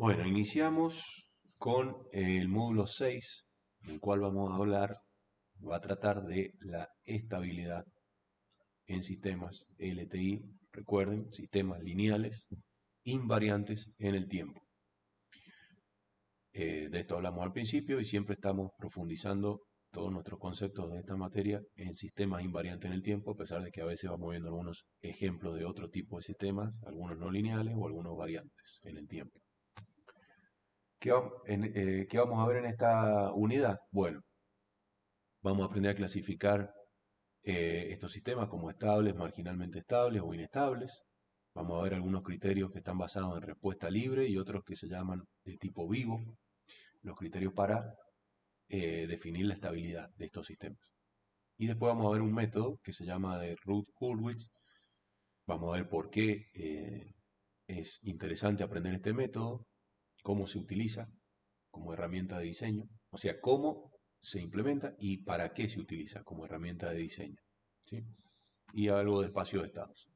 Bueno, iniciamos con el módulo 6, en el cual vamos a hablar, va a tratar de la estabilidad en sistemas LTI. Recuerden, sistemas lineales invariantes en el tiempo. De esto hablamos al principio y siempre estamos profundizando todos nuestros conceptos de esta materia en sistemas invariantes en el tiempo, a pesar de que a veces vamos viendo algunos ejemplos de otro tipo de sistemas, algunos no lineales o algunos variantes en el tiempo. ¿Qué vamos a ver en esta unidad? Bueno, vamos a aprender a clasificar estos sistemas como estables, marginalmente estables o inestables. Vamos a ver algunos criterios que están basados en respuesta libre y otros que se llaman de tipo vivo, los criterios para definir la estabilidad de estos sistemas. Y después vamos a ver un método que se llama de Routh-Hurwitz. Vamos a ver por qué es interesante aprender este método, cómo se utiliza como herramienta de diseño, o sea, cómo se implementa y para qué se utiliza como herramienta de diseño, ¿sí? Y algo de espacio de estados.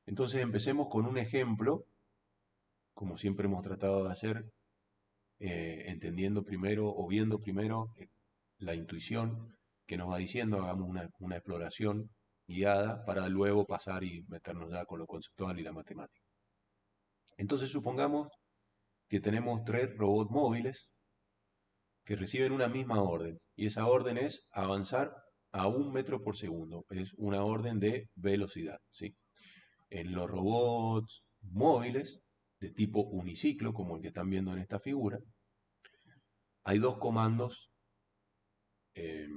Entonces empecemos con un ejemplo, como siempre hemos tratado de hacer, entendiendo primero o viendo primero la intuición que nos va diciendo, hagamos una exploración guiada para luego pasar y meternos ya con lo conceptual y la matemática. Entonces supongamos que tenemos tres robots móviles que reciben una misma orden y esa orden es avanzar a 1 metro por segundo. Es una orden de velocidad, ¿sí? En los robots móviles de tipo uniciclo, como el que están viendo en esta figura, hay dos comandos eh,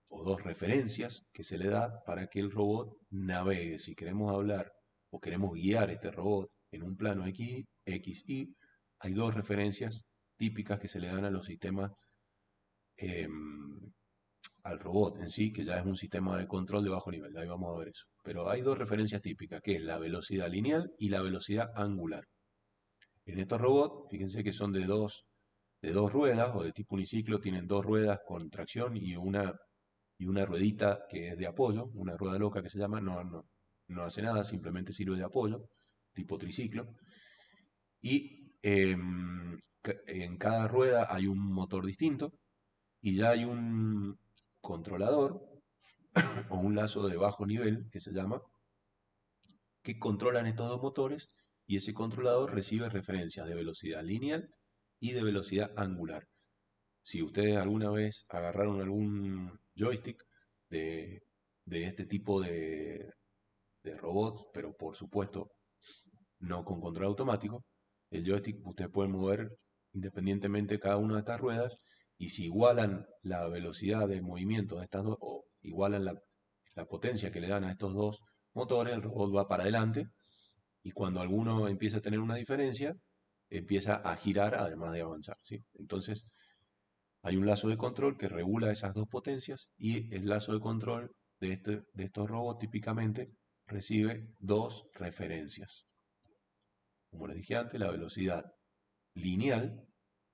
o dos referencias que se le da para que el robot navegue. Si queremos hablar o queremos guiar este robot en un plano X, Y, hay dos referencias típicas que se le dan a los sistemas, eh, al robot en sí, que ya es un sistema de control de bajo nivel. Ahí vamos a ver eso. Pero hay dos referencias típicas, que es la velocidad lineal y la velocidad angular. En estos robots, fíjense que son de dos ruedas o de tipo uniciclo, tienen dos ruedas con tracción y una ruedita que es de apoyo, una rueda loca que se llama, no hace nada, simplemente sirve de apoyo, tipo triciclo. Y en cada rueda hay un motor distinto y ya hay un controlador o un lazo de bajo nivel que se llama, que controlan estos dos motores y ese controlador recibe referencias de velocidad lineal y de velocidad angular. Si ustedes alguna vez agarraron algún joystick de, de este tipo de robots, pero por supuesto no con control automático, el joystick ustedes pueden mover independientemente cada una de estas ruedas y si igualan la velocidad de movimiento de estas dos o igualan la potencia que le dan a estos dos motores, el robot va para adelante y cuando alguno empieza a tener una diferencia, empieza a girar además de avanzar, ¿sí? Entonces, hay un lazo de control que regula esas dos potencias y el lazo de control de estos robots típicamente recibe dos referencias. Como les dije antes, la velocidad lineal,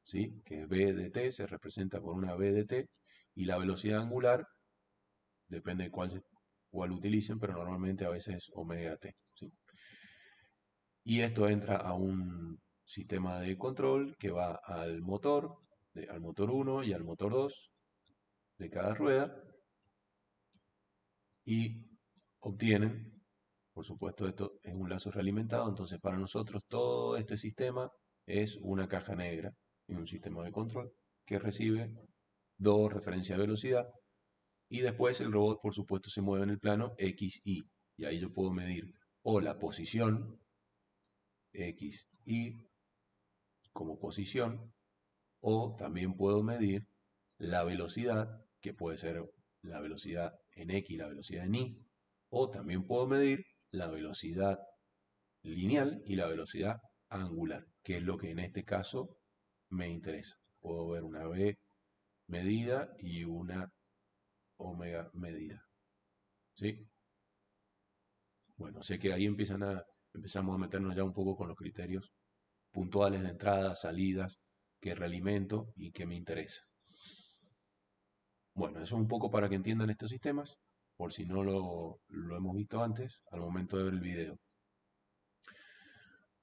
¿sí? Que es v de t, se representa por una v de t, y la velocidad angular, depende de cuál utilicen, pero normalmente a veces es omega t, ¿sí? Y esto entra a un sistema de control que va al motor 1 y al motor 2 de cada rueda, y obtienen, por supuesto, esto es un lazo realimentado, entonces para nosotros todo este sistema es una caja negra y un sistema de control que recibe dos referencias de velocidad y después el robot, por supuesto, se mueve en el plano X, y ahí yo puedo medir o la posición X, Y como posición, o también puedo medir la velocidad, que puede ser la velocidad en X, la velocidad en Y, o también puedo medir la velocidad lineal y la velocidad angular, que es lo que en este caso me interesa. Puedo ver una V medida y una omega medida, ¿sí? Bueno, sé que ahí empezamos a meternos ya un poco con los criterios puntuales de entradas, salidas, que realimento y que me interesa. Bueno, eso es un poco para que entiendan estos sistemas, por si no lo hemos visto antes, al momento de ver el video.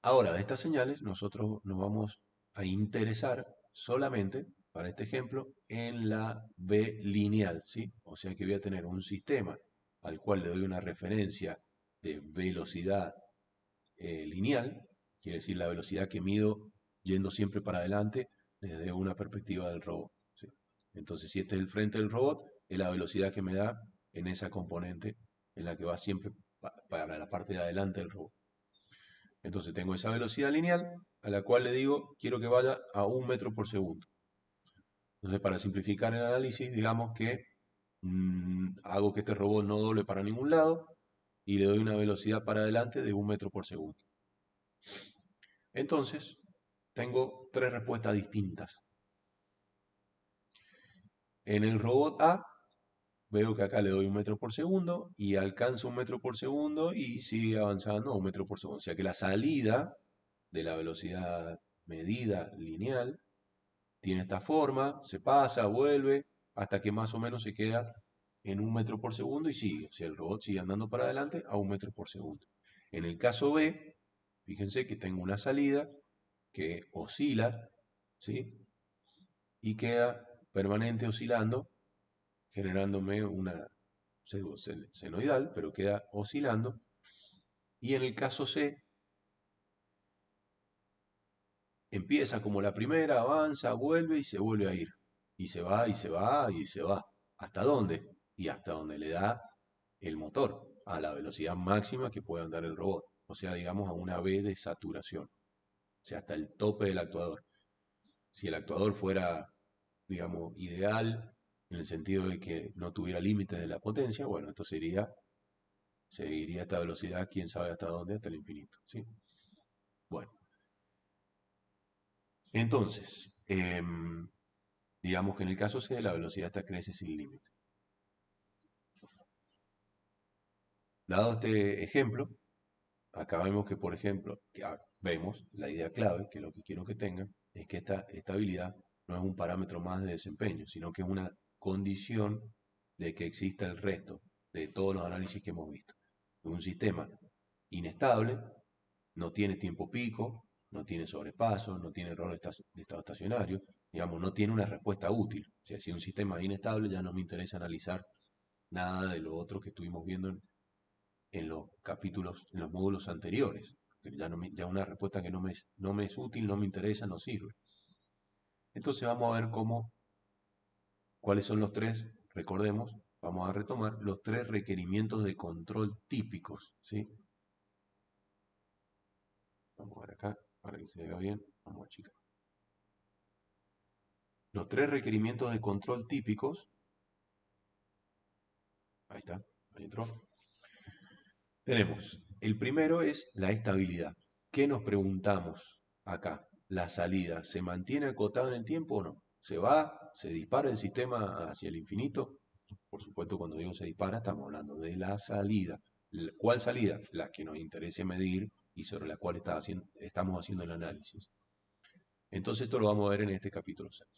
Ahora, de estas señales, nosotros nos vamos a interesar solamente, para este ejemplo, en la B lineal, ¿sí? O sea que voy a tener un sistema al cual le doy una referencia de velocidad lineal, quiere decir la velocidad que mido yendo siempre para adelante desde una perspectiva del robot, ¿sí? Entonces, si este es el frente del robot, es la velocidad que me da en esa componente en la que va siempre para la parte de adelante del robot. Entonces tengo esa velocidad lineal a la cual le digo, quiero que vaya a 1 metro por segundo. Entonces, para simplificar el análisis, digamos que hago que este robot no doble para ningún lado y le doy una velocidad para adelante de 1 metro por segundo. Entonces, tengo tres respuestas distintas. En el robot A, veo que acá le doy 1 metro por segundo y alcanza 1 metro por segundo y sigue avanzando a 1 metro por segundo. O sea que la salida de la velocidad medida lineal tiene esta forma, se pasa, vuelve, hasta que más o menos se queda en 1 metro por segundo y sigue. O sea, el robot sigue andando para adelante a 1 metro por segundo. En el caso B, fíjense que tengo una salida que oscila, ¿sí? Y queda permanente oscilando, generándome una senoidal, pero queda oscilando. Y en el caso C, empieza como la primera, avanza, vuelve y se vuelve a ir. Y se va, y se va, y se va. ¿Hasta dónde? Y hasta donde le da el motor, a la velocidad máxima que puede andar el robot. O sea, digamos a una V de saturación. O sea, hasta el tope del actuador. Si el actuador fuera, digamos, ideal, en el sentido de que no tuviera límites de la potencia, bueno, esto seguiría esta velocidad, quién sabe hasta dónde, hasta el infinito, ¿sí? Bueno, entonces, digamos que en el caso C la velocidad esta crece sin límite. Dado este ejemplo, acá vemos que, por ejemplo, vemos la idea clave, que lo que quiero que tengan, es que esta estabilidad no es un parámetro más de desempeño, sino que es una condición de que exista el resto de todos los análisis que hemos visto. Un sistema inestable, no tiene tiempo pico, no tiene sobrepaso, no tiene error de estado estacionario, digamos, no tiene una respuesta útil. O sea, si un sistema es inestable, ya no me interesa analizar nada de lo otro que estuvimos viendo en los capítulos, en los módulos anteriores. Ya, ya una respuesta que no me es útil, no me interesa, no sirve. Entonces vamos a ver cuáles son los tres, recordemos, vamos a retomar los tres requerimientos de control típicos, ¿sí? Vamos a ver acá, para que se vea bien, vamos a achicar. Los tres requerimientos de control típicos, ahí está, ahí entró. Tenemos, el primero es la estabilidad. ¿Qué nos preguntamos acá? ¿La salida se mantiene acotada en el tiempo o no? ¿Se va? ¿Se dispara el sistema hacia el infinito? Por supuesto, cuando digo se dispara, estamos hablando de la salida. ¿Cuál salida? La que nos interese medir y sobre la cual estamos haciendo el análisis. Entonces, esto lo vamos a ver en este capítulo 6.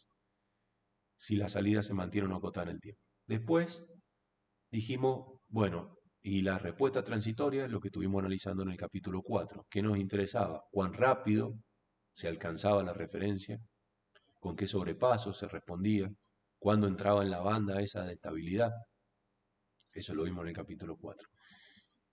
Si la salida se mantiene o no acotada en el tiempo. Después, dijimos, bueno, y la respuesta transitoria es lo que estuvimos analizando en el capítulo 4. ¿Qué nos interesaba? ¿Cuán rápido se alcanzaba la referencia? ¿Con qué sobrepaso se respondía? ¿Cuándo entraba en la banda esa de estabilidad? Eso lo vimos en el capítulo 4.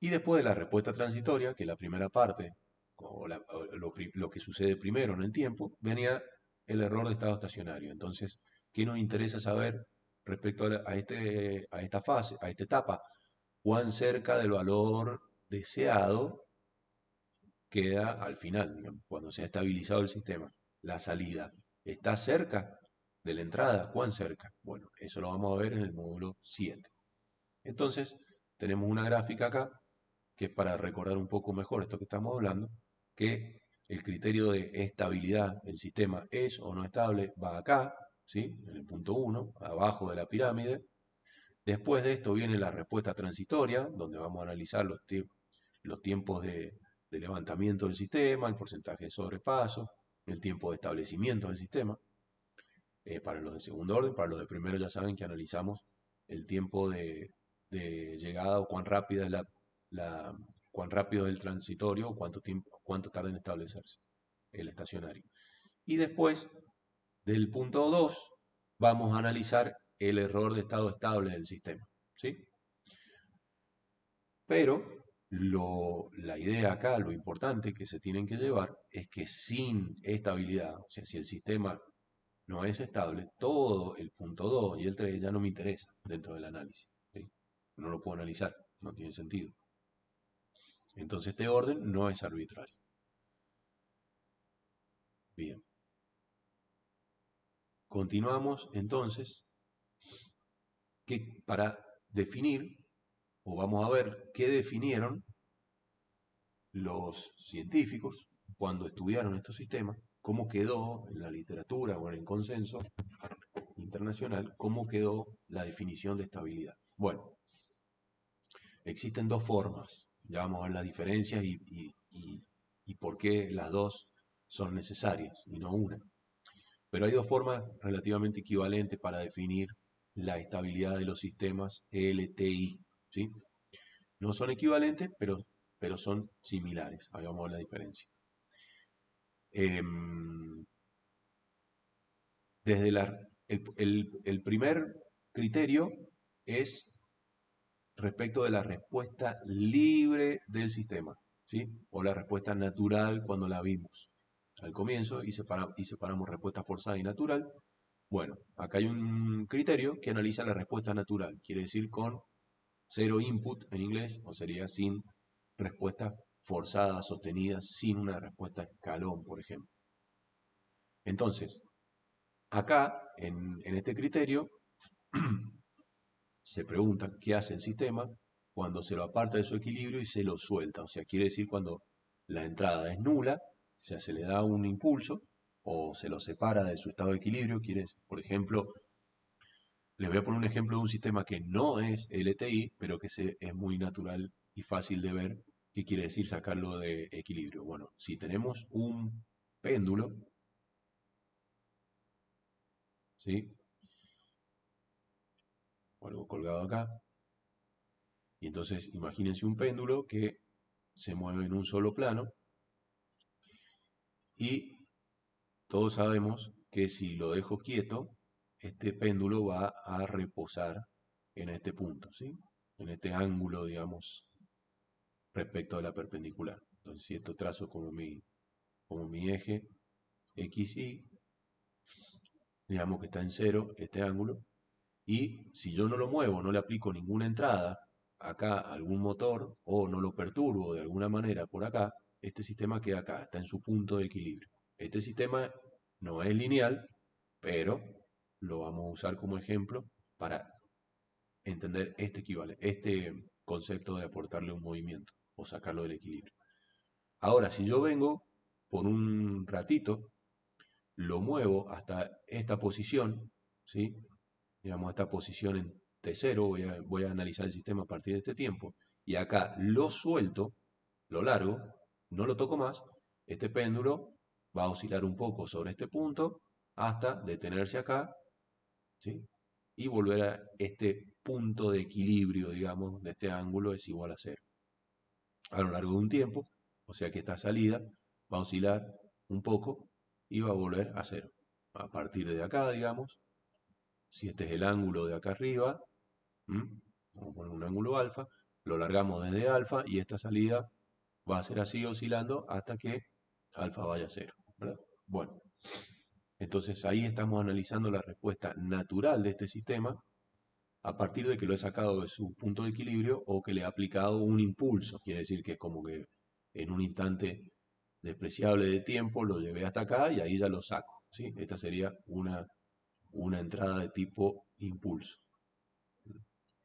Y después de la respuesta transitoria, que es la primera parte, lo que sucede primero en el tiempo, venía el error de estado estacionario. Entonces, ¿qué nos interesa saber respecto a esta fase, a esta etapa? ¿Cuán cerca del valor deseado queda al final, digamos, cuando se ha estabilizado el sistema? La salida. ¿Está cerca de la entrada? ¿Cuán cerca? Bueno, eso lo vamos a ver en el módulo 7. Entonces, tenemos una gráfica acá, que es para recordar un poco mejor esto que estamos hablando, que el criterio de estabilidad del sistema es o no estable va acá, ¿sí? En el punto 1, abajo de la pirámide. Después de esto viene la respuesta transitoria, donde vamos a analizar los tiempos de levantamiento del sistema, el porcentaje de sobrepaso, el tiempo de establecimiento del sistema. Para los de segundo orden, para los de primero ya saben que analizamos el tiempo de llegada o cuán rápida es cuán rápido es el transitorio o cuánto tarda en establecerse el estacionario. Y después del punto 2 vamos a analizar el error de estado estable del sistema, ¿sí? Pero la idea acá, lo importante que se tienen que llevar es que sin estabilidad, o sea, si el sistema no es estable, todo el punto 2 y el 3 ya no me interesa dentro del análisis, ¿sí? No lo puedo analizar, no tiene sentido. Entonces este orden no es arbitrario. Bien, continuamos entonces que para definir, o vamos a ver qué definieron los científicos cuando estudiaron estos sistemas, cómo quedó en la literatura o en el consenso internacional, cómo quedó la definición de estabilidad. Bueno, existen dos formas, ya vamos a ver las diferencias y por qué las dos son necesarias y no una. Pero hay dos formas relativamente equivalentes para definir la estabilidad de los sistemas LTI, ¿sí? No son equivalentes, pero son similares. Ahí vamos a ver la diferencia. Em, desde el primer criterio es respecto de la respuesta libre del sistema, ¿sí? O la respuesta natural cuando la vimos al comienzo y separamos respuesta forzada y natural. Bueno, acá hay un criterio que analiza la respuesta natural, quiere decir con cero input en inglés, o sería sin respuestas forzadas, sostenidas, sin una respuesta escalón, por ejemplo. Entonces, acá, en este criterio, se pregunta qué hace el sistema cuando se lo aparta de su equilibrio y se lo suelta. O sea, quiere decir cuando la entrada es nula, o sea, se le da un impulso o se lo separa de su estado de equilibrio. Por ejemplo, les voy a poner un ejemplo de un sistema que no es LTI, pero que es muy natural y fácil de ver qué quiere decir sacarlo de equilibrio. Bueno, si tenemos un péndulo, ¿sí? O algo colgado acá, y entonces imagínense un péndulo que se mueve en un solo plano y todos sabemos que si lo dejo quieto, este péndulo va a reposar en este punto, ¿sí? En este ángulo, digamos, respecto a la perpendicular. Entonces, si esto trazo como mi eje X, Y, digamos que está en cero este ángulo, y si yo no lo muevo, no le aplico ninguna entrada acá a algún motor o no lo perturbo de alguna manera por acá, este sistema queda acá, está en su punto de equilibrio. Este sistema no es lineal, pero lo vamos a usar como ejemplo para entender este concepto de aportarle un movimiento o sacarlo del equilibrio. Ahora, si yo vengo por un ratito, lo muevo hasta esta posición, ¿sí? Digamos, esta posición en T0, voy a analizar el sistema a partir de este tiempo, y acá lo suelto, lo largo, no lo toco más, este péndulo va a oscilar un poco sobre este punto hasta detenerse acá, ¿sí? Y volver a este punto de equilibrio, digamos, de este ángulo es igual a cero. A lo largo de un tiempo, o sea que esta salida va a oscilar un poco y va a volver a cero. A partir de acá, digamos, si este es el ángulo de acá arriba, vamos a poner un ángulo alfa, lo largamos desde alfa y esta salida va a ser así oscilando hasta que alfa vaya a cero, ¿verdad? Bueno, entonces ahí estamos analizando la respuesta natural de este sistema a partir de que lo he sacado de su punto de equilibrio o que le he aplicado un impulso. Quiere decir que es como que en un instante despreciable de tiempo lo llevé hasta acá y ahí ya lo saco, ¿sí? Esta sería una entrada de tipo impulso,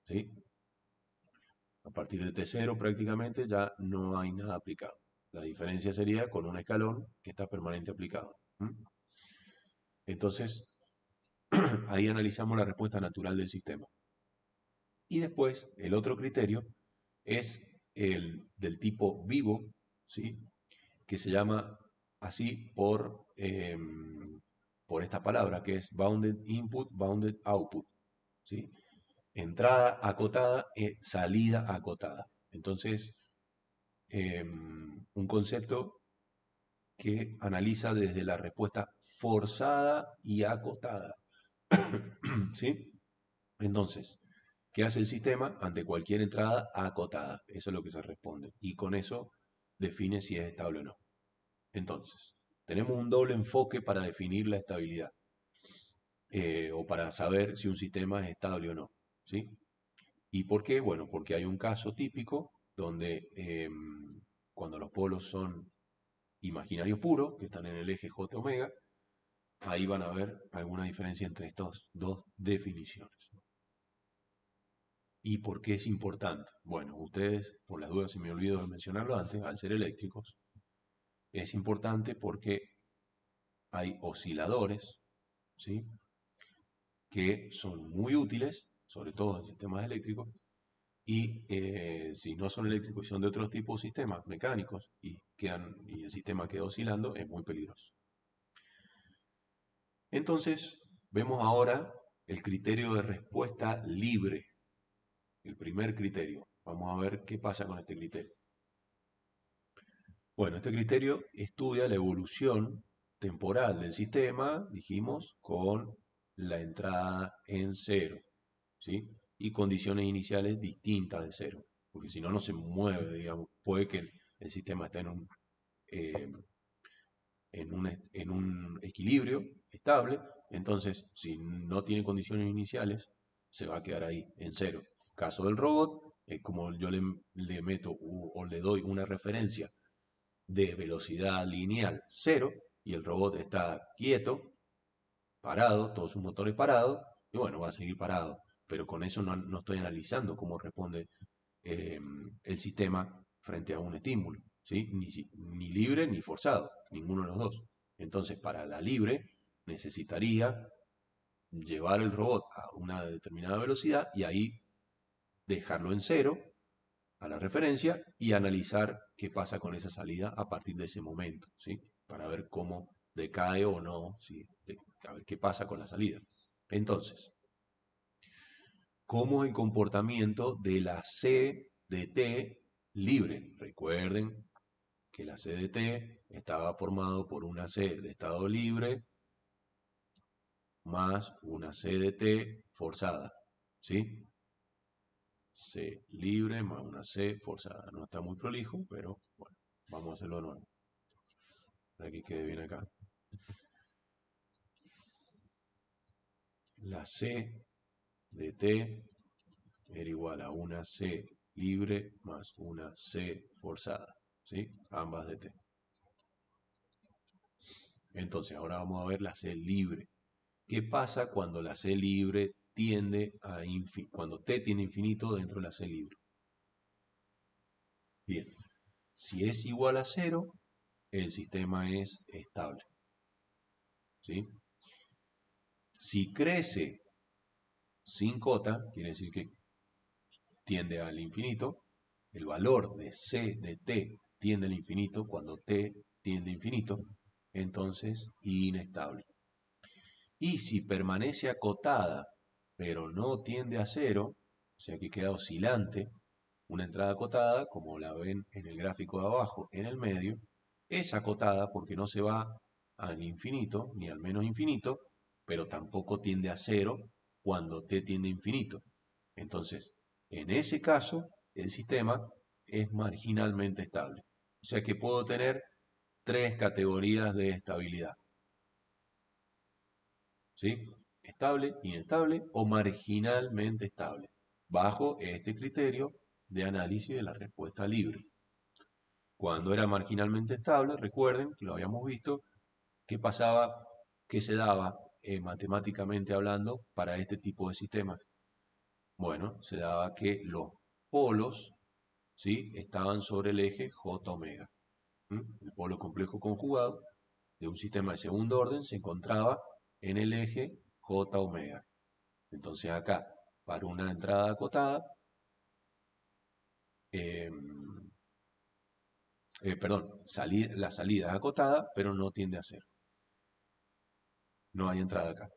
¿sí? A partir de T0 prácticamente ya no hay nada aplicado. La diferencia sería con un escalón que está permanente aplicado. Entonces, ahí analizamos la respuesta natural del sistema. Y después, el otro criterio es el del tipo vivo, ¿sí? Que se llama así por esta palabra, que es bounded input, bounded output, ¿sí? Entrada acotada, salida acotada. Entonces, un concepto que analiza desde la respuesta forzada y acotada. ¿Sí? Entonces, ¿qué hace el sistema ante cualquier entrada acotada? Eso es lo que se responde. Y con eso define si es estable o no. Entonces, tenemos un doble enfoque para definir la estabilidad o para saber si un sistema es estable o no. ¿Sí? ¿Y por qué? Bueno, porque hay un caso típico donde cuando los polos son imaginarios puros, que están en el eje J omega, ahí van a ver alguna diferencia entre estas dos definiciones. ¿Y por qué es importante? Bueno, ustedes, por las dudas, si me olvido de mencionarlo antes, al ser eléctricos, es importante porque hay osciladores, ¿sí? Que son muy útiles, sobre todo en sistemas eléctricos, y si no son eléctricos y son de otros tipos de sistemas mecánicos y el sistema queda oscilando, es muy peligroso. Entonces, vemos ahora el criterio de respuesta libre, el primer criterio. Vamos a ver qué pasa con este criterio. Bueno, este criterio estudia la evolución temporal del sistema, dijimos, con la entrada en cero, ¿sí? Y condiciones iniciales distintas de cero, porque si no, no se mueve, digamos. Puede que el sistema esté eh, en un equilibrio estable, entonces, si no tiene condiciones iniciales, se va a quedar ahí, en cero. Caso del robot, es como yo le meto o le doy una referencia de velocidad lineal cero y el robot está quieto, parado, todos sus motores parados, y bueno, va a seguir parado. Pero con eso no estoy analizando cómo responde eh, el sistema frente a un estímulo, ¿sí? Ni libre ni forzado, ninguno de los dos. Entonces, para la libre, necesitaría llevar el robot a una determinada velocidad y ahí dejarlo en cero a la referencia y analizar qué pasa con esa salida a partir de ese momento, ¿sí? Para ver cómo decae o no, ¿sí? A ver qué pasa con la salida. Entonces, ¿cómo es el comportamiento de la C de T libre? Recuerden que la C de T estaba formado por una C de estado libre más una C de T forzada, ¿sí? C libre más una C forzada. No está muy prolijo, pero bueno, vamos a hacerlo de nuevo. Para que quede bien acá. La C de T era igual a una C libre más una C forzada, ¿sí? Ambas de T. Entonces, ahora vamos a ver la C libre. ¿Qué pasa cuando la C libre tiende a cuando T tiene infinito dentro de la C libre? Bien, si es igual a cero, el sistema es estable, ¿sí? Si crece sin cota, quiere decir que tiende al infinito, el valor de C de T tiende al infinito cuando T tiende a infinito, entonces inestable. Y si permanece acotada, pero no tiende a cero, o sea que queda oscilante, una entrada acotada, como la ven en el gráfico de abajo, en el medio, es acotada porque no se va al infinito, ni al menos infinito, pero tampoco tiende a cero cuando t tiende a infinito. Entonces, en ese caso, el sistema es marginalmente estable. O sea que puedo tener tres categorías de estabilidad. ¿Sí? Estable, inestable o marginalmente estable, bajo este criterio de análisis de la respuesta libre. Cuando era marginalmente estable, recuerden que lo habíamos visto, ¿qué pasaba, qué se daba matemáticamente hablando para este tipo de sistemas? Bueno, se daba que los polos, ¿sí? Estaban sobre el eje J omega. El polo complejo conjugado de un sistema de segundo orden se encontraba en el eje J omega. Entonces acá, para una entrada acotada, eh, perdón, la salida es acotada, pero no tiende a ser. No hay entrada acá.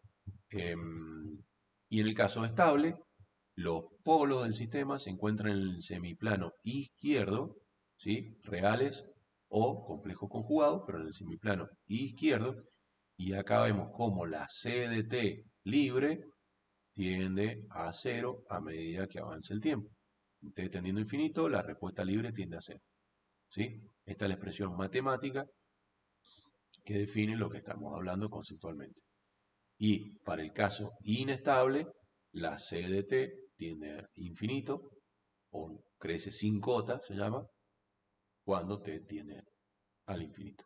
Y en el caso estable, los polos del sistema se encuentran en el semiplano izquierdo, ¿sí? Reales o complejo conjugado, pero en el semiplano izquierdo. Y acá vemos cómo la C de t libre tiende a cero a medida que avance el tiempo. T tendiendo a infinito, la respuesta libre tiende a cero. ¿Sí? Esta es la expresión matemática que define lo que estamos hablando conceptualmente. Y para el caso inestable, la C de t tiende a infinito, o crece sin cota, se llama, cuando t tiende al infinito.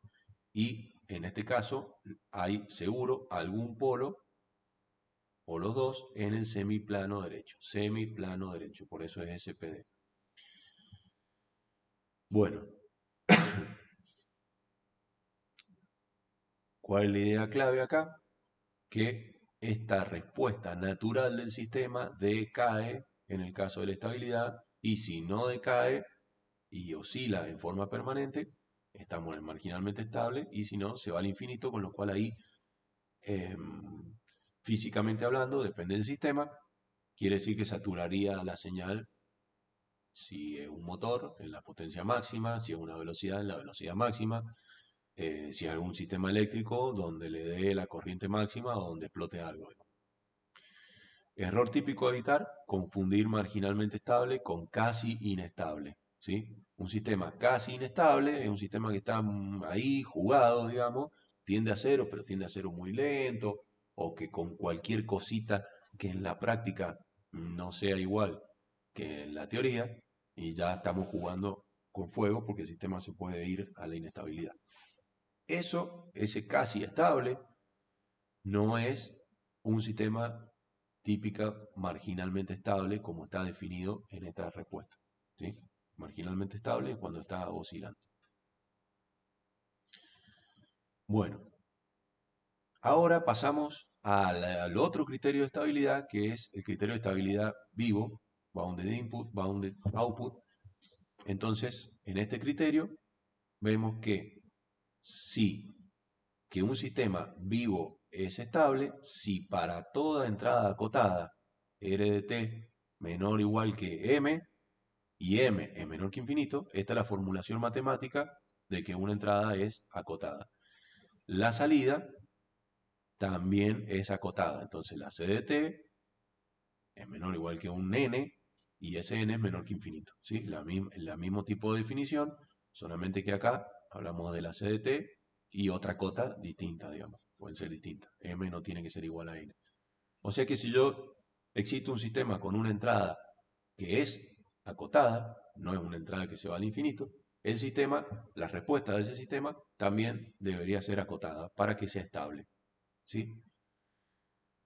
Y en este caso hay seguro algún polo o los dos en el semiplano derecho, por eso es SPD. Bueno, ¿cuál es la idea clave acá? Que esta respuesta natural del sistema decae en el caso de la estabilidad, y si no decae y oscila en forma permanente, estamos en marginalmente estable, y si no, se va al infinito, con lo cual ahí, físicamente hablando, depende del sistema, quiere decir que saturaría la señal si es un motor en la potencia máxima, si es una velocidad en la velocidad máxima, si es algún sistema eléctrico donde le dé la corriente máxima o donde explote algo. Error típico a evitar: confundir marginalmente estable con casi inestable. ¿Sí? Un sistema casi inestable es un sistema que está ahí jugado, digamos, tiende a cero, pero tiende a cero muy lento, o que con cualquier cosita que en la práctica no sea igual que en la teoría, y ya estamos jugando con fuego porque el sistema se puede ir a la inestabilidad. Ese casi estable, no es un sistema típica marginalmente estable como está definido en esta respuesta. ¿Sí? Marginalmente estable es cuando está oscilante. Bueno, ahora pasamos al otro criterio de estabilidad, que es el criterio de estabilidad vivo, bounded input, bounded output. Entonces, en este criterio vemos que sí, que un sistema vivo es estable si para toda entrada acotada R de t menor o igual que m, y m es menor que infinito, esta es la formulación matemática de que una entrada es acotada. La salida también es acotada, entonces la c de t es menor o igual que un n, y ese n es menor que infinito. ¿Sí? La mismo tipo de definición, solamente que acá hablamos de la c de t y otra cota distinta, digamos. Pueden ser distintas. M no tiene que ser igual a n. O sea que si yo existe un sistema con una entrada que es acotada, no es una entrada que se va al infinito, el sistema, la respuesta de ese sistema también debería ser acotada para que sea estable. ¿Sí?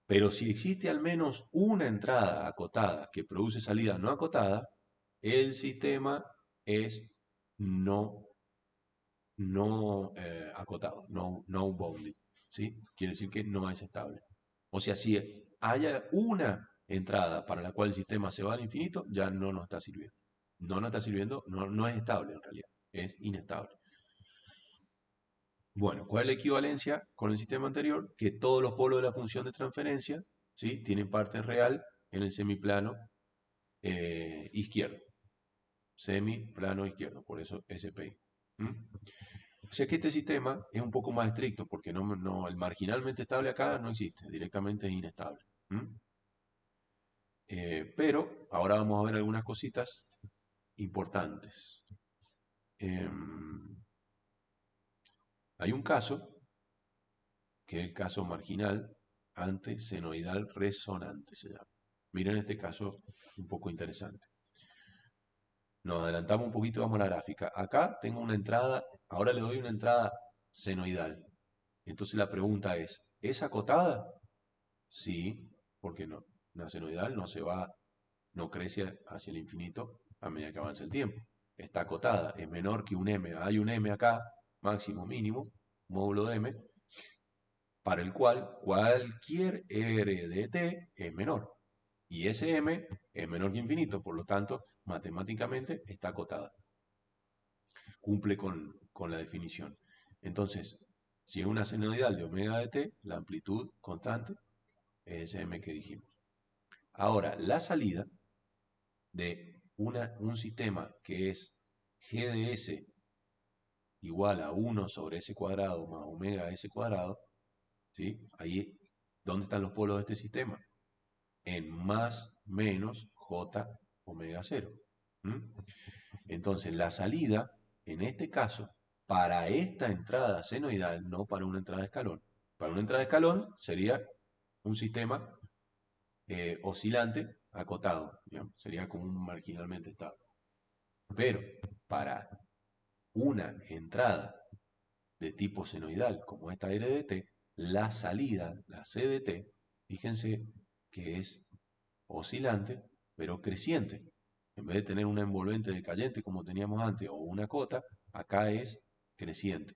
Pero si existe al menos una entrada acotada que produce salida no acotada, el sistema es no, no acotado, no bounded. ¿Sí? Quiere decir que no es estable. O sea, si haya una entrada para la cual el sistema se va al infinito, ya no nos está sirviendo. No nos está sirviendo, no es estable en realidad, es inestable. Bueno, ¿cuál es la equivalencia con el sistema anterior? Que todos los polos de la función de transferencia, ¿sí?, tienen parte real en el semiplano izquierdo. Semiplano izquierdo, por eso SPI. ¿Mm? O sea que este sistema es un poco más estricto, porque el marginalmente estable acá no existe, directamente es inestable. ¿Mm? Pero ahora vamos a ver algunas cositas importantes. Hay un caso, que es el caso marginal antisenoidal resonante, se llama. Miren este caso un poco interesante. Nos adelantamos un poquito, vamos a la gráfica. Acá tengo una entrada, ahora le doy una entrada senoidal. Entonces la pregunta ¿es acotada? Sí, porque no. Una senoidal no se va, no crece hacia el infinito a medida que avanza el tiempo. Está acotada, es menor que un m. Hay un m acá, máximo, mínimo, módulo de m, para el cual cualquier r de t es menor. Y ese m es menor que infinito, por lo tanto, matemáticamente está acotada. Cumple con la definición. Entonces, si es una senoidal de omega de t, la amplitud constante es ese m que dijimos. Ahora, la salida de un sistema que es GDS igual a 1 sobre s cuadrado más omega s cuadrado, ¿sí? Ahí, ¿dónde están los polos de este sistema? En más menos j omega 0. Entonces, la salida, en este caso, para esta entrada senoidal, no para una entrada de escalón. Para una entrada de escalón sería un sistema oscilante acotado, digamos, sería como un marginalmente estable. Pero para una entrada de tipo senoidal como esta RDT, la salida, la CDT, fíjense que es oscilante, pero creciente. En vez de tener una envolvente decayente como teníamos antes o una cota, acá es creciente.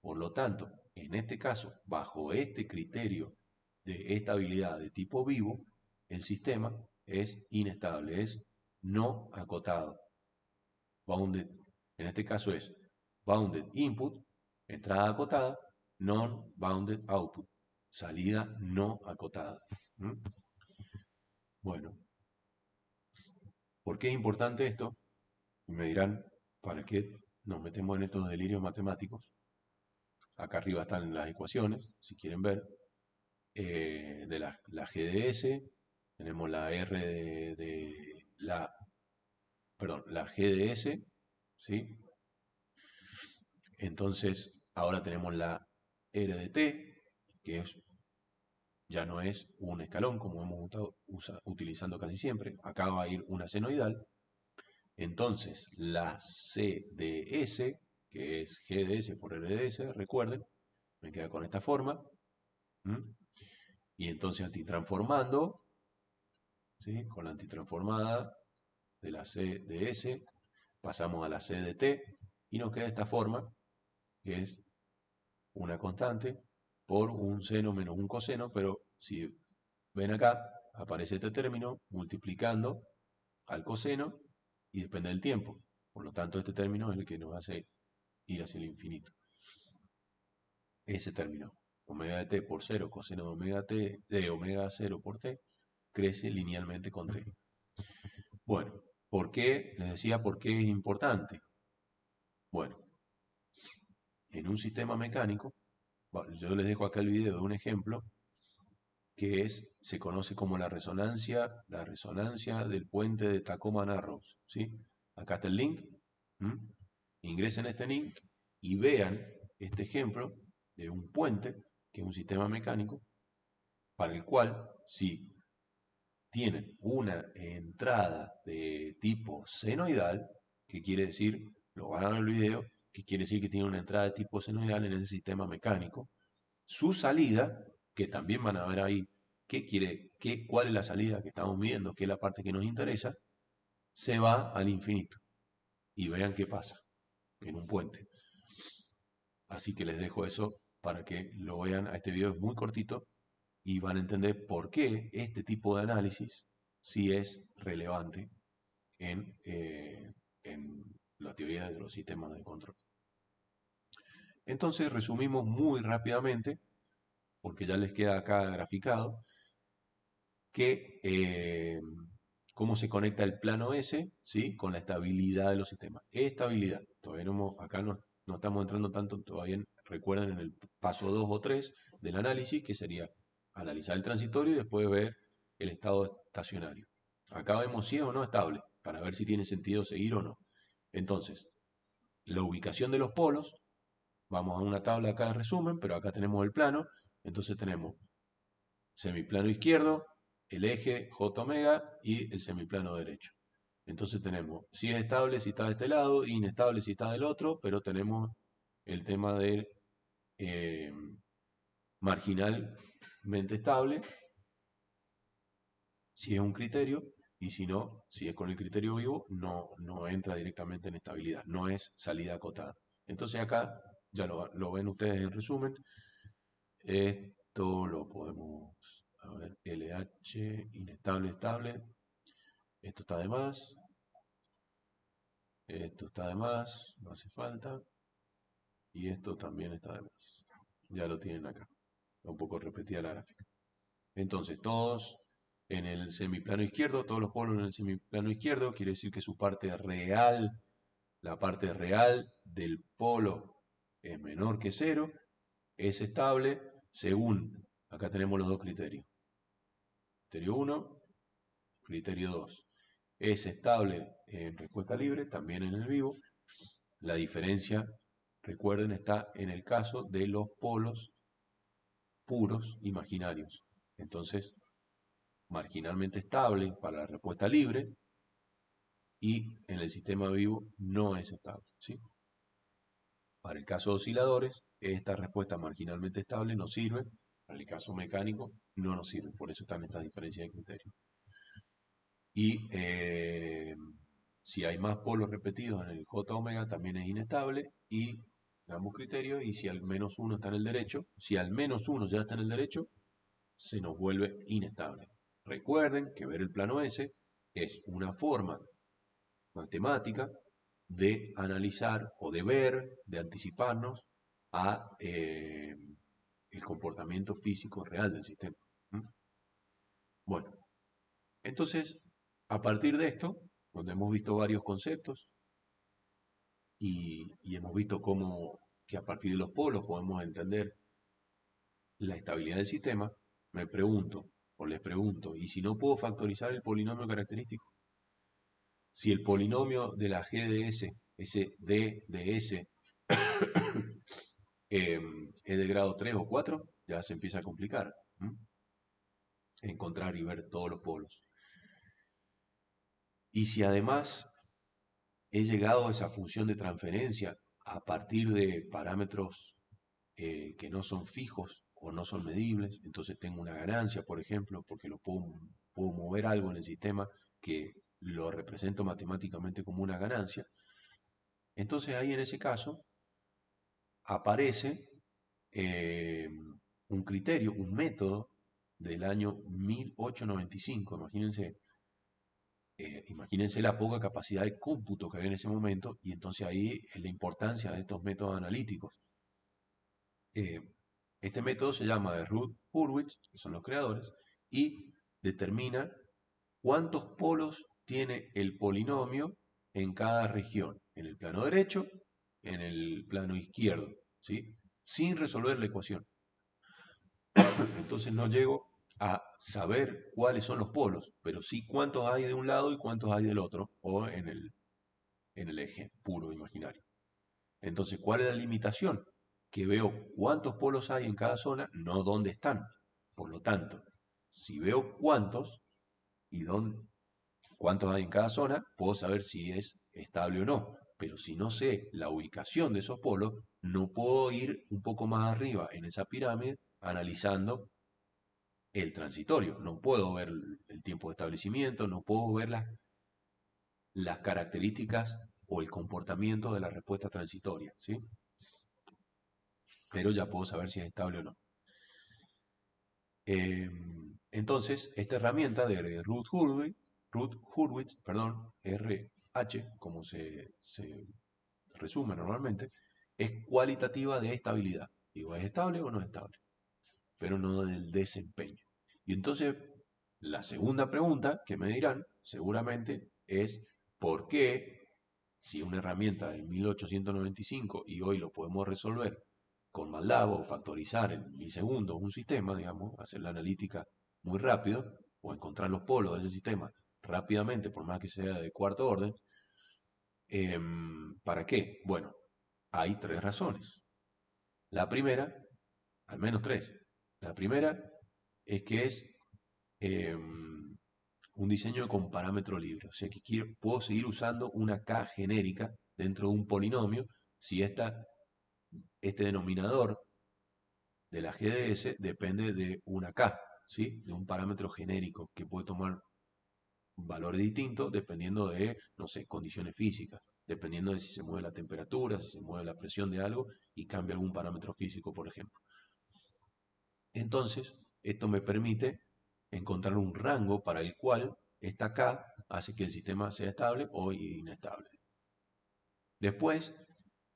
Por lo tanto, en este caso, bajo este criterio de estabilidad de tipo vivo, el sistema es inestable, es no acotado. Bounded, en este caso es bounded input, entrada acotada, non-bounded output, salida no acotada. ¿Mm? Bueno, ¿por qué es importante esto? Y me dirán, ¿para qué nos metemos en estos delirios matemáticos? Acá arriba están las ecuaciones, si quieren ver, de la GDS, tenemos la R perdón, la GDS, ¿sí? Entonces, ahora tenemos la R de T, que ya no es un escalón como hemos estado utilizando casi siempre. Acá va a ir una senoidal. Entonces, la CDS, que es GDS por RDS, recuerden, me queda con esta forma. Y entonces antitransformando, ¿sí? Con la antitransformada de la CDS, pasamos a la CDT y nos queda esta forma, que es una constante por un seno menos un coseno, pero si ven acá, aparece este término multiplicando al coseno y depende del tiempo. Por lo tanto, este término es el que nos hace ir hacia el infinito. Ese término, omega de t por 0, coseno de omega, t, de omega 0 por t, crece linealmente con t. Bueno, ¿por qué? Les decía por qué es importante. Bueno, en un sistema mecánico, yo les dejo acá el video de un ejemplo que se conoce como la resonancia del puente de Tacoma-Narrows, ¿sí? Acá está el link, ingresen este link y vean este ejemplo de un puente, que es un sistema mecánico, para el cual, si tienen una entrada de tipo senoidal, que quiere decir, lo van a ver en el video, que quiere decir que tiene una entrada de tipo senoidal en ese sistema mecánico, su salida, que también van a ver ahí cuál es la salida que estamos midiendo, qué es la parte que nos interesa, se va al infinito. Y vean qué pasa en un puente. Así que les dejo eso para que lo vean. Este video es muy cortito y van a entender por qué este tipo de análisis sí es relevante en la teoría de los sistemas de control. Entonces resumimos muy rápidamente, porque ya les queda acá graficado, que cómo se conecta el plano S, ¿sí? Con la estabilidad de los sistemas. Estabilidad. Todavía acá no estamos entrando tanto, todavía recuerden en el paso 2 o 3 del análisis, que sería analizar el transitorio y después ver el estado estacionario. Acá vemos si es o no estable, para ver si tiene sentido seguir o no. Entonces, la ubicación de los polos, vamos a una tabla acá de resumen, pero acá tenemos el plano, entonces tenemos semiplano izquierdo, el eje J omega y el semiplano derecho. Entonces tenemos, si es estable si está de este lado, inestable si está del otro, pero tenemos el tema de eh, marginalmente estable, si es un criterio, y si no, si es con el criterio vivo, no entra directamente en estabilidad, no es salida acotada. Entonces acá, ya lo ven ustedes en resumen, esto lo podemos, a ver, LH, inestable, estable, esto está de más, esto está de más, no hace falta, y esto también está de más. Ya lo tienen acá, un poco repetida la gráfica. Entonces, todos en el semiplano izquierdo, todos los polos en el semiplano izquierdo, quiere decir que su parte real, la parte real del polo es menor que 0, es estable según, acá tenemos los dos criterios. Criterio 1, criterio 2. Es estable en respuesta libre, también en el vivo. La diferencia, recuerden, está en el caso de los polos puros imaginarios. Entonces, marginalmente estable para la respuesta libre y en el sistema vivo no es estable, ¿sí? Para el caso de osciladores, esta respuesta marginalmente estable no sirve. Para el caso mecánico, no nos sirve. Por eso están estas diferencias de criterio. Y si hay más polos repetidos en el J omega, también es inestable. Y ambos criterios. Y si al menos uno está en el derecho, si al menos uno ya está en el derecho, se nos vuelve inestable. Recuerden que ver el plano S es una forma matemática de analizar o de ver, de anticiparnos a el comportamiento físico real del sistema. ¿Mm? Bueno, entonces, a partir de esto, donde hemos visto varios conceptos y hemos visto cómo que a partir de los polos podemos entender la estabilidad del sistema, me pregunto, o les pregunto, ¿y si no puedo factorizar el polinomio característico? Si el polinomio de la G de S, ese D de S, es de grado 3 o 4, ya se empieza a complicar. Encontrar y ver todos los polos. Y si además he llegado a esa función de transferencia a partir de parámetros que no son fijos o no son medibles, entonces tengo una ganancia, por ejemplo, porque puedo mover algo en el sistema que lo represento matemáticamente como una ganancia. Entonces ahí en ese caso aparece un criterio, un método del año 1895, imagínense la poca capacidad de cómputo que había en ese momento y entonces ahí es la importancia de estos métodos analíticos. Eh, este método se llama de Routh-Hurwitz, que son los creadores, y determina cuántos polos tiene el polinomio en cada región, en el plano derecho, en el plano izquierdo, ¿sí? Sin resolver la ecuación. Entonces no llego a saber cuáles son los polos, pero sí cuántos hay de un lado y cuántos hay del otro, o en el eje puro imaginario. Entonces, ¿cuál es la limitación? Que veo cuántos polos hay en cada zona, no dónde están. Por lo tanto, si veo cuántos y cuántos hay en cada zona, puedo saber si es estable o no. Pero si no sé la ubicación de esos polos, no puedo ir un poco más arriba en esa pirámide analizando el transitorio. No puedo ver el tiempo de establecimiento, no puedo ver las características o el comportamiento de la respuesta transitoria, ¿sí? Pero ya puedo saber si es estable o no. Entonces, esta herramienta de Routh-Hurwitz, perdón, RH, como se resume normalmente, es cualitativa de estabilidad. Digo, ¿es estable o no es estable? Pero no del desempeño. Y entonces, la segunda pregunta que me dirán, seguramente, es ¿por qué, si una herramienta del 1895 y hoy lo podemos resolver con MATLAB o factorizar en milisegundos un sistema, digamos, hacer la analítica muy rápido, o encontrar los polos de ese sistema rápidamente, por más que sea de cuarto orden, ¿para qué? Bueno, hay tres razones. La primera, al menos tres. La primera es que es un diseño con parámetro libre. O sea que puedo seguir usando una K genérica dentro de un polinomio si este denominador de la GDS depende de una K, ¿sí? De un parámetro genérico que puede tomar valores distintos dependiendo de, no sé, condiciones físicas, dependiendo de si se mueve la temperatura, si se mueve la presión de algo y cambia algún parámetro físico, por ejemplo. Entonces, esto me permite encontrar un rango para el cual esta K hace que el sistema sea estable o inestable. Después,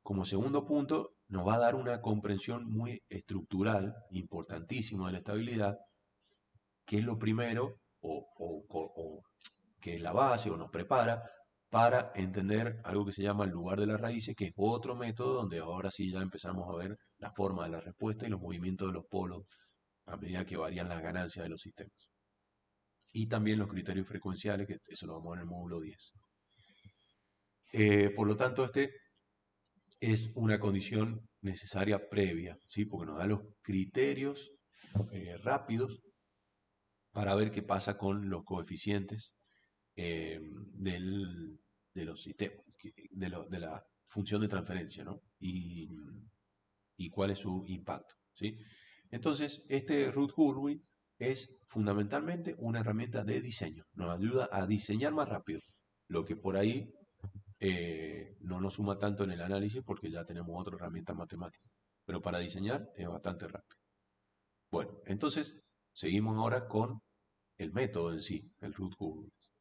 como segundo punto, nos va a dar una comprensión muy estructural, importantísima de la estabilidad, que es lo primero, o que es la base, o nos prepara para entender algo que se llama el lugar de las raíces, que es otro método donde ahora sí ya empezamos a ver la forma de la respuesta y los movimientos de los polos a medida que varían las ganancias de los sistemas. Y también los criterios frecuenciales, que eso lo vamos a ver en el módulo 10. Por lo tanto, este es una condición necesaria previa, ¿sí? Porque nos da los criterios rápidos para ver qué pasa con los coeficientes eh, del, de los sistemas, de la función de transferencia, ¿no? Y cuál es su impacto, ¿sí? Entonces, este Ruth-Hurwitz es fundamentalmente una herramienta de diseño, nos ayuda a diseñar más rápido, lo que por ahí no nos suma tanto en el análisis porque ya tenemos otra herramienta matemática, pero para diseñar es bastante rápido. Bueno, entonces seguimos ahora con el método en sí, el Ruth-Hurwitz.